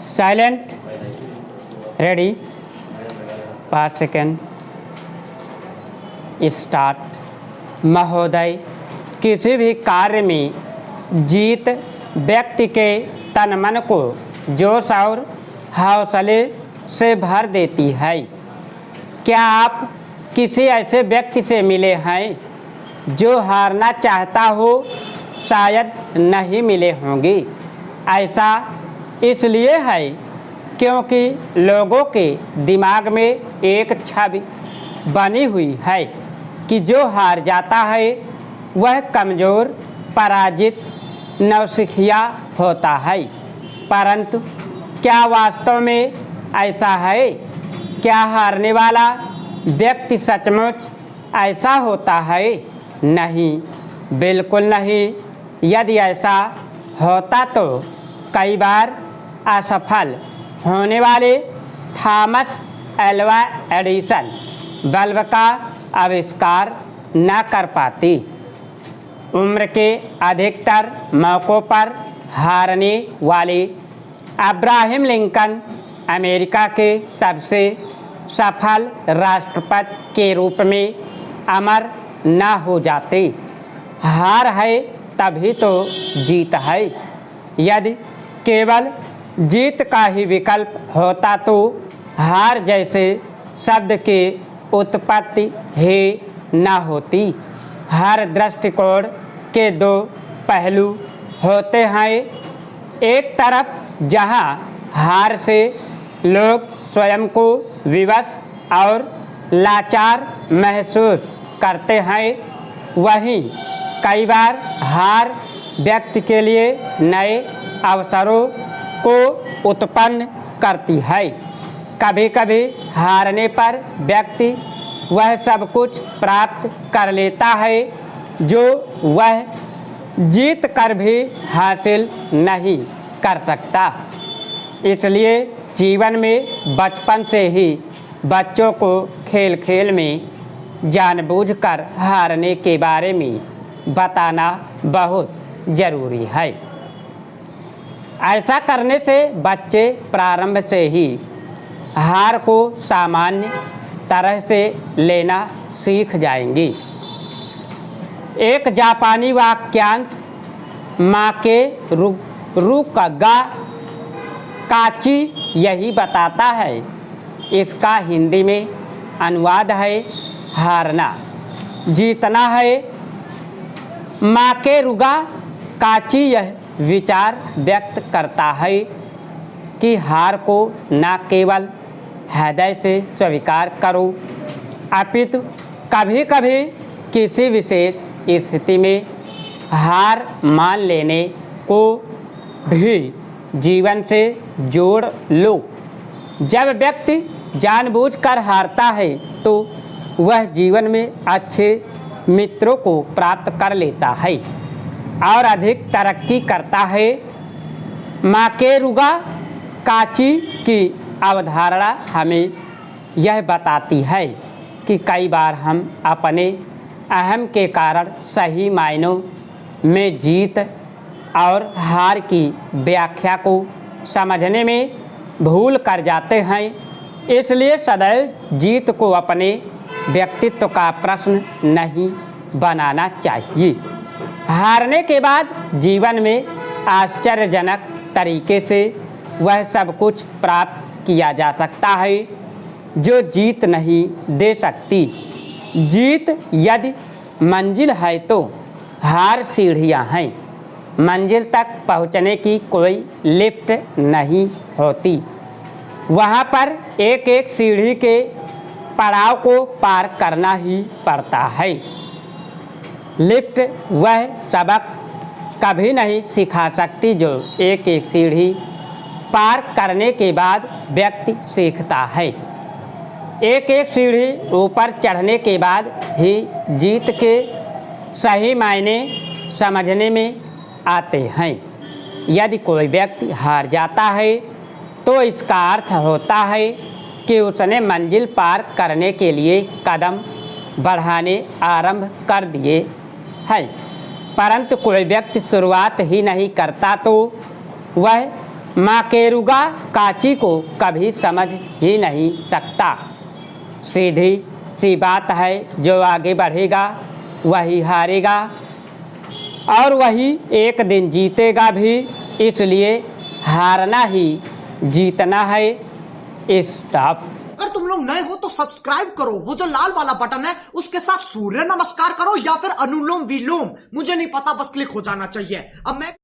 Silent, ready, 5 second, start. महोदय, किसी भी कार्य में जीत व्यक्ति के तन मन को जोश और हौसले से भर देती है। क्या आप किसी ऐसे व्यक्ति से मिले हैं जो हारना चाहता हो? शायद नहीं मिले होंगे। ऐसा इसलिए है क्योंकि लोगों के दिमाग में एक छवि बनी हुई है कि जो हार जाता है वह कमज़ोर, पराजित, नौसिखिया होता है। परंतु क्या वास्तव में ऐसा है? क्या हारने वाला व्यक्ति सचमुच ऐसा होता है? नहीं, बिल्कुल नहीं। यदि ऐसा होता तो कई बार असफल होने वाले थॉमस एल्वा एडिसन बल्ब का आविष्कार न कर पाती। उम्र के अधिकतर मौक़ों पर हारने वाले अब्राहम लिंकन अमेरिका के सबसे सफल राष्ट्रपति के रूप में अमर न हो जाते। हार है तभी तो जीत है। यदि केवल जीत का ही विकल्प होता तो हार जैसे शब्द के उत्पत्ति ही न होती। हर दृष्टिकोण के दो पहलू होते हैं। एक तरफ जहां हार से लोग स्वयं को विवश और लाचार महसूस करते हैं, वहीं कई बार हार व्यक्ति के लिए नए अवसरों को उत्पन्न करती है। कभी कभी हारने पर व्यक्ति वह सब कुछ प्राप्त कर लेता है जो वह जीत कर भी हासिल नहीं कर सकता। इसलिए जीवन में बचपन से ही बच्चों को खेल खेल में जानबूझकर हारने के बारे में बताना बहुत ज़रूरी है। ऐसा करने से बच्चे प्रारंभ से ही हार को सामान्य तरह से लेना सीख जाएंगे। एक जापानी वाक्यांश माके रुकगा काची यही बताता है। इसका हिंदी में अनुवाद है हारना जीतना है। माके रुगा काची यह विचार व्यक्त करता है कि हार को न केवल हृदय से स्वीकार करो, अपितु कभी कभी किसी विशेष स्थिति में हार मान लेने को भी जीवन से जोड़ लो। जब व्यक्ति जानबूझकर हारता है तो वह जीवन में अच्छे मित्रों को प्राप्त कर लेता है और अधिक तरक्की करता है। माकेरुगा काची की अवधारणा हमें यह बताती है कि कई बार हम अपने अहम के कारण सही मायनों में जीत और हार की व्याख्या को समझने में भूल कर जाते हैं। इसलिए सदैव जीत को अपने व्यक्तित्व का प्रश्न नहीं बनाना चाहिए। हारने के बाद जीवन में आश्चर्यजनक तरीके से वह सब कुछ प्राप्त किया जा सकता है जो जीत नहीं दे सकती। जीत यदि मंजिल है तो हार सीढ़ियाँ हैं। मंजिल तक पहुँचने की कोई लिफ्ट नहीं होती। वहाँ पर एक एक सीढ़ी के पड़ाव को पार करना ही पड़ता है। लिफ्ट वह सबक कभी नहीं सिखा सकती जो एक एक सीढ़ी पार करने के बाद व्यक्ति सीखता है। एक एक सीढ़ी ऊपर चढ़ने के बाद ही जीत के सही मायने समझने में आते हैं। यदि कोई व्यक्ति हार जाता है तो इसका अर्थ होता है कि उसने मंजिल पार करने के लिए कदम बढ़ाने आरंभ कर दिए हैं। परंतु कोई व्यक्ति शुरुआत ही नहीं करता तो वह माकेरुगा काची को कभी समझ ही नहीं सकता। सीधी सी बात है, जो आगे बढ़ेगा वही हारेगा और वही एक दिन जीतेगा भी। इसलिए हारना ही जीतना है। स्टॉप। अगर तुम लोग नए हो तो सब्सक्राइब करो, वो जो लाल वाला बटन है उसके साथ सूर्य नमस्कार करो या फिर अनुलोम विलोम, मुझे नहीं पता, बस क्लिक हो जाना चाहिए। अब मैं